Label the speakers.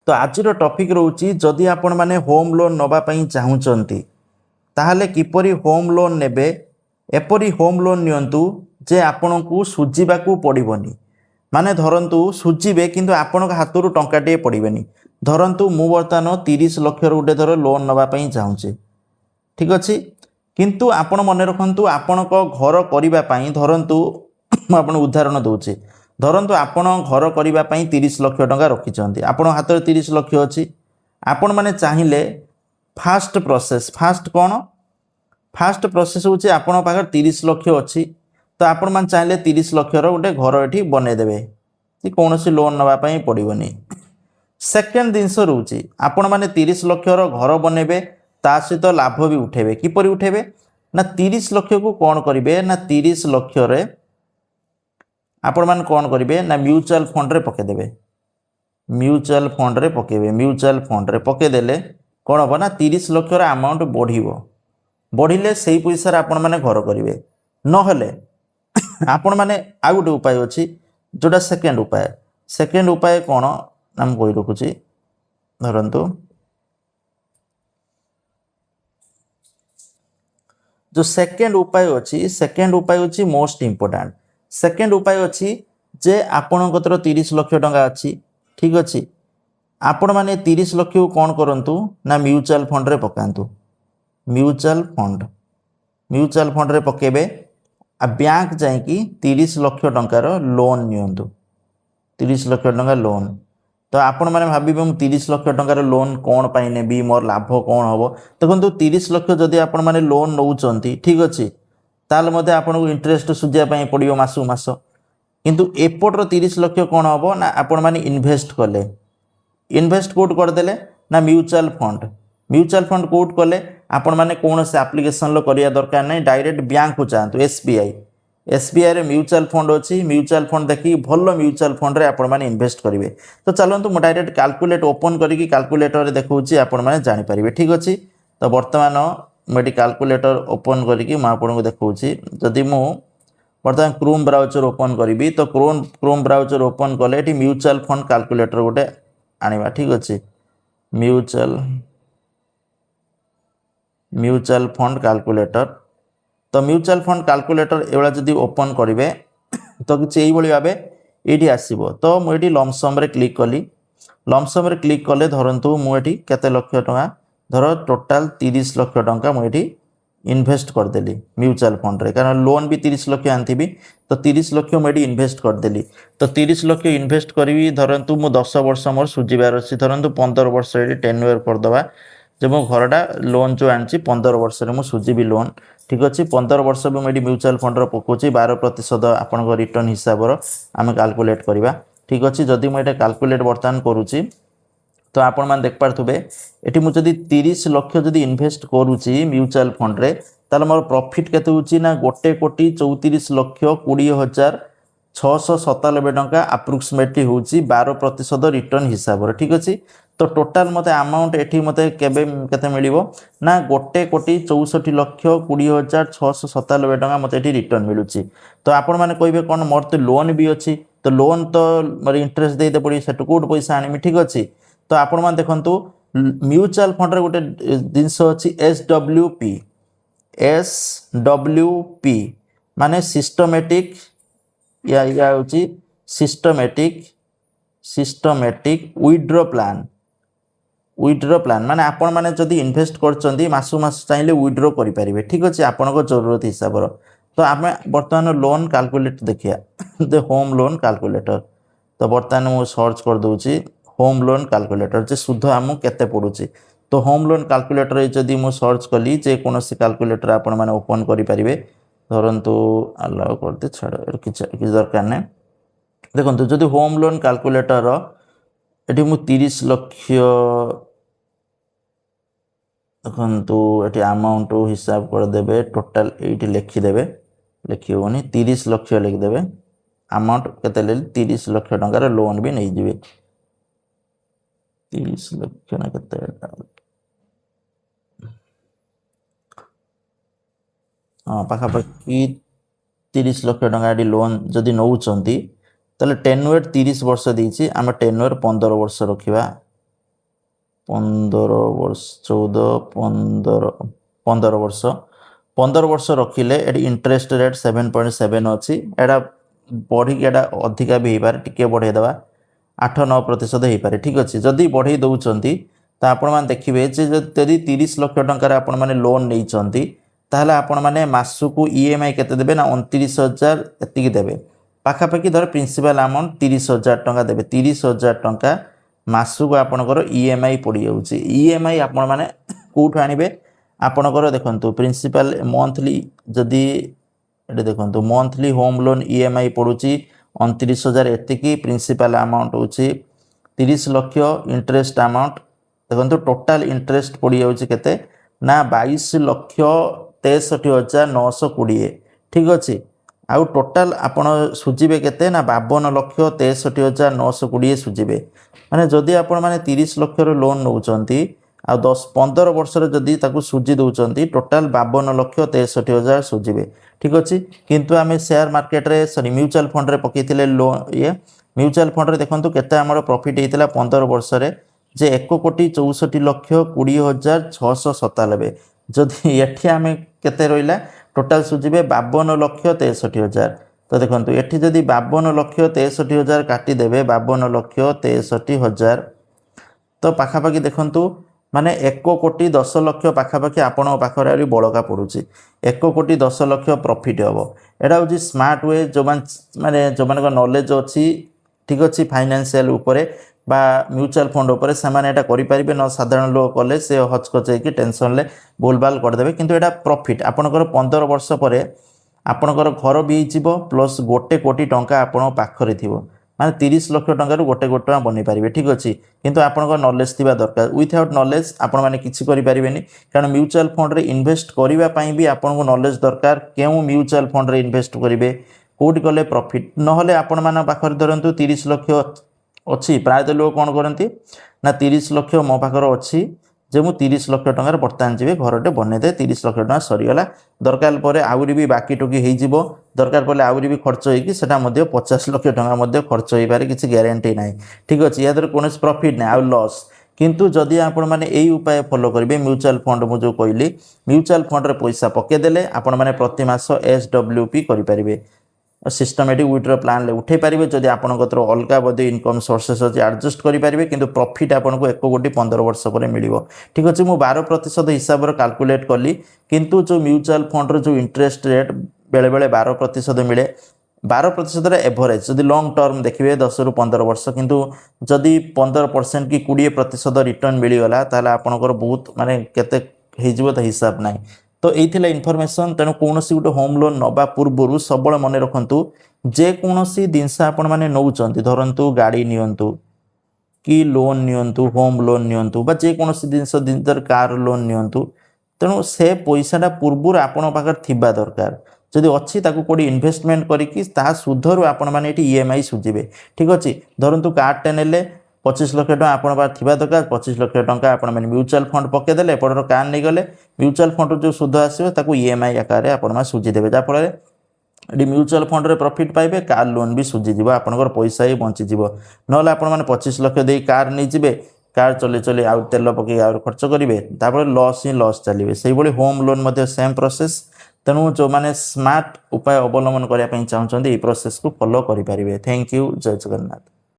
Speaker 1: तो आज टॉपिक रोची जदि आपण माने होम लोन नबा पई चाहुचंती ताहले किपरि होम लोन नेबे एपरि होम लोन नियंतु जे आपनकु सुझिबाकू पड़िबनी माने धरंतु सुझिबे किंतु आपनक हातरू टंकाटे पड़िबेनी धरंतु मु बर्तमान 30 लाख गोटे धर लोन नबा पई चाहुचे ठीक अच्छे किंतु आपण मन रखंतु आपनक घर करिबा पई धरंतु आपण उदाहरण दउचे धरंतु आपण घर करिबा पई 30 लाख टंका रखिचंती आपण हाथ 30 लाख अछि आपण माने चाहिए फास्ट प्रोसेस होची आपण पाखर 30 लाख अछि तो आपण मान चाहिए 30 लाख रो गोटे घर एठी बने देबे कि कोनोसी लोन नबा पई पड़िबनी सेकेंड जिनस रोची आपण माने 30 लाख रो घर बनेबे ता सहित लाभ भी उठेबे किपरि उठेबे ना 30 लाख को कोन करिवे ना 30 लाख रे आपण मान कोन करिवे ना म्यूचुअल फंड रे पके देबे म्यूचुअल फंड रे पकेबे म्यूचुअल फंड रे पके देले कोन हो ना 30 लाख रो अमाउंट बढ़िबो बढ़िले सेही पैसा रे आपण माने घर करिवे न हले आपण माने आ गुटे उपाय अछि जोटा सेकेंड उपाय कोन हम कहि रखुची धरंतु जो सेकेंड उपाय अछि मोस्ट इंपोर्टेंट सेकेंड उपाय अछि जे आपण कतर 30 लाख टंका अछि ठीक अछि आपण माने 30 लाख को कोन करंतु ना म्यूचुअल फंड रे पकांतु म्यूचुअल फंड रे पकेबे आ बैंक जाई कि 30 लाख टंका रो लोन नियंतु 30 लाख टंका लोन तो आपण माने भाबिबे हम 30 लाख टंका लोन कौन पाई नेबी मोर लाभ कौन हम देखो 30 लाख जदि आपण माने लोन नौचंती ठीक अच्छे ताल मते आपण को इंटरेस्ट सुझिया पई पड़ियो मासु मास किंतु एपटर 30 लाख कौन हम ना आपण माने इन्वेस्ट कोड कर देले ना म्यूचुअल फंड कोड कले आपण माने कौन से एप्लिकेशन लो करिया दरकार नहीं डायरेक्ट बैंक को चाहतु एसबीआई रे म्यूचुअल फंड अच्छी म्यूचुअल फंड देखी भल म्यूचुअल फंड रे आपण माने इन्वेस्ट करिवे तो चलंतु मु डायरेक्ट कैलकुलेट ओपन करिकी कैलकुलेटर रे देखौची आपण माने जानि परिबे ठीक अछि तो वर्तमान मेडी कैलकुलेटर ओपन करिकी म आपण को देखौची जदि मु वर्तमान क्रोम ब्राउजर ओपन करिवि तो क्रोम ब्राउजर ओपन कले एटी म्यूचुअल फंड कैलकुलेटर गोटे आनिबा ठीक अछि म्यूचुअल फंड कैलकुलेटर तो म्यूचुअल फंड कैलकुलेटर एवला जदि ओपन करिवे तो किछि एई भली भाबे एठी आसीबो तो मु एठी लमसम रे क्लिक कली लमसम रे क्लिक कले धरंतु मु एठी केते लक्ष टका धर टोटल 30 लाख टंका मु एठी इन्वेस्ट कर देली म्यूचुअल फंड रे कारण लोन भी 30 लाख आंथिबी तो 30 लाख मु एठी इन्वेस्ट कर देली तो 30 लाख इन्वेस्ट करबी धरंतु मु 10 वर्ष मोर सुजिबार अछि धरंतु 15 वर्ष एठी टेन्योर कर दबा जे मो घरटा लोन जो आनछि 15 वर्ष रे मु सुजिबी लोन ठीक अछि 15 वर्ष भी मेडी म्यूचुअल फंड रो पकोछि 12% आपन रिटर्न हिसाब रो आमे कैलकुलेट करबा ठीक अछि जदि मु एटा कैलकुलेट वर्तमान करूछि तो आपण मान देख पारथुबे एटी मु जदि 30 लाख जदि इन्वेस्ट करूछि म्यूचुअल फंड रे ताले मोर प्रॉफिट केते होछि ना 1,34,20,697 टंका अप्रोक्सीमेटली होछि 12% रिटर्न हिसाब रो ठीक अछि तो टोटल मते अमाउंट एठी मते केते मिलिबो ना 1,64,20,697 टंका मते एठी रिटर्न मिलुछि तो आपण माने कहबे कोन मोर तो लोन भी अछि तो लोन तो मोर इंटरेस्ट दे दे पड़ी सेट कोड पैसा आनी ठीक अछि तो आपण मान देखंतु म्यूचुअल फंड रे गोटे जिंस अछि एसडब्ल्यूपी माने सिस्टमैटिक या होछि सिस्टमैटिक विथड्रॉ प्लान माने आपण माने जदि इन्वेस्ट करचंदी मासु मास चाहिले विथड्रॉ करि परिबे ठीक अछि आपण को जरूरत हिसाब रो तो आमे वर्तमान लोन कैलकुलेट देखिया द होम लोन कैलकुलेटर तो वर्तमान मु सर्च कर दोछि होम लोन कैलकुलेटर जे सुध आमु केते पडुछि तो होम लोन कैलकुलेटर जदि मु सर्च कली जे कोनोसी कैलकुलेटर आपण माने ओपन करि परिबे धरंतु अलाउ करते छाड़ किछ दरकार नै देखंतु जदि होम लोन कैलकुलेटर एठी मु 30 लाख देखंतु एठी अमाउंट हिसाब कर देबे टोटल एठी लिखि देबे लिखियोनी 30 लाख लिख देबे अमाउंट केते ले 30 लाख टंका रे लोन भी नै जिवे 30 लाख ना केते हाँ पाखापाखि 30 लाख टंका लोन जदि नौचंती ताले टेन्योर 30 वर्ष देछि आम टेन्योर 15 वर्ष रखिबा 15 वर्ष 15 वर्ष 15 वर्ष रखिले एटी इंटरेस्ट रेट 7.7 अच्छी एटा बढ़ी एटा अधिका भी हो पारे टिके बढ़े देवा 8-9% हो पारे ठीक अच्छे जदि बढ़े दौरान तो आपण मैंने देखिए जदि 30 लाख टकर आपण मैंने लोन नहीं ताहले आपण मैंने मासकू ईएमआई केते देबे ना 29,000 एतिकी देबे पाखापाखि धर प्रिंसिपल अमाउंट 30,000 टंका देबे 30,000 टंका मासकू आपणकर ईएमआई पड़ी जाउची ईएमआई आपण मैंने कोठु आनिबे आपणकर देखंतु प्रिंसिपल मंथली जदि एटे देखंतु मंथली होम लोन ईएमआई पड़ुची 29,000 एतिकी प्रिंसिपल अमाउंट होची 30 लाख इंटरेस्ट अमाउंट देखंतु टोटल इंटरेस्ट पड़ी जाउची केते ना 22,63,920 ठीक अच्छे आउ टोटाल आपण सुझे केते ना 52,63,920 सुझे माने जदि आपण माने 30 लाख लोन नौचंती आ 10-15 वर्ष जदि ताकू सुझी दौरान टोटाल 52,63,000 सुझे ठीक अच्छे किंतु आम शेयर मार्केट रे सॉरी म्यूचुअल फंड रे पकईले लोन ये म्यूचुअल फंड रे देखंतु केते हमर प्रॉफिट हेतिला 15 वर्ष रे जे 1,64,20,697 जदि एठी आमे केते रहिला टोटाल सुझिबे 52,63,000 तो देखंतु एठी जदि 52,63,000 काटी देबे 52,63,000 तो पाखापाखि देखंतु माने 1,10,00,000 पाखापाखि आपण पाखरे बड़का पड़ुची 1,10,00,000 प्रॉफिट हम एटा हूँ स्मार्ट वे जो माने जो मान नॉलेज अच्छी ठीक अच्छे फाइनेंशियल उपरे बा म्यूचुअल फंड उपरे से माने एटा करि परिबे न साधारण लोक कले से हचकचै कि टेंशन ले बोलबाल कर देबे किंतु एटा प्रॉफिट आपनकर 15 वर्ष परे आपनकर घर भी जीवो प्लस 1 कोटी टंका आपण पाखरे थिवो माने 30 लाख टंका रु 1 कोटी टंका बनि पारिबे ठीक अछि किंतु आपनकर नॉलेज थिबा दरकार विथआउट नॉलेज आपण माने किछि करि पारिबेनी कारण म्यूचुअल फंड रे इन्वेस्ट करिवा पई भी आपनको नॉलेज दरकार केउ म्यूचुअल फंड रे इन्वेस्ट करिवे कोठी कले प्रॉफिट न होले आपण माने पाखरे धरंतु 30 लाख अच्छी प्रायतः लोग कौन करती ना 30 लाख मो पाखर अच्छी जे मु 30 लाख टंकार बर्तमान जी घरटे बनईदे 30 लाख टका सरीगला दरकार पर आउरी भी बाकी टुकी हो दरकार पड़े आउरी भी खर्च होगी 50 लाख टका खर्च हो पारे किसी ग्यारंटी ना ठीक अच्छे या कौन प्रॉफिट ना आउ लॉस किंतु जदि आपण मैंने यही उपाय फॉलो करेंगे म्यूचुअल फंड मुझे कहली म्यूचुअल फंड रे पैसा पकेदेले आपण मैंने प्रति मास SWP करें सिस्टमेटिक विड्रॉ प्लान ले उठे पारे जदि आपंकर अलग बदे इनकम सोर्सेस अच्छे एडजस्ट करेंगे किंतु प्रॉफिट आपको 1,15 वर्ष पर मिल ठीक अच्छे मुझे 12% हिसाब से कैलकुलेट कली किंतु जो म्यूचुअल फंड जो इंटरेस्ट रेट बेले बेले 12% मिले 12% एवरेज जदि लॉन्ग टर्म देखिए 10 ରୁ 15 वर्ष किंतु जदि 15% कि 20% रिटर्न मिलगला ताले आपनकर बहुत माने केते हेजिबो त हिसाब नाही तो यही इनफॉरमेशन तेणु कौन गोटे होम लोन नवा पूर्व सब मन रखु जेकोसी जिनस आपण मैंने नौकरी धरतु गाड़ी नियंतु कि लोन नियंतु होम लोन नियंतु बा जेकोसी जिनस कार लोन नियंतु तेणु से पैसाटा पूर्व आपण पाखे थिबा दरकार जदि अच्छी ताकू कोडी इन्वेस्टमेंट करिकी ता सुधरु आपण माने एटी ईएमआई सुझिबे ठीक अछि धरतु कार्डटे नेले 25 लाख टका आपण पार थिबा दरकार 25 लाख टका आपण माने म्यूचुअल फंड पकेदेले एपटर कार नहीं गले म्यूचुअल फंड जो सुध आसो ताकू ईएमआई आकार आपण मा सुझी देबे जा फल ये म्यूचुअल फंड रे प्रॉफिट पाइबे कार लोन भी सुझी जीव आपनकर पैसा ही बंची जीव नले आपण माने 25 लाख दे कार नहीं जिबे कार चले चले आउ तेल पके आउ खर्च करिवे तापर लॉस ही लॉस चलिबे सेही बळी होम लोन मध्ये सेम प्रोसेस तेणु जो माने स्मार्ट उपाय अवलंबन करिया पई चाहउछन्ती ए प्रोसेस को फॉलो करि परिबे थैंक यू जय जगन्नाथ।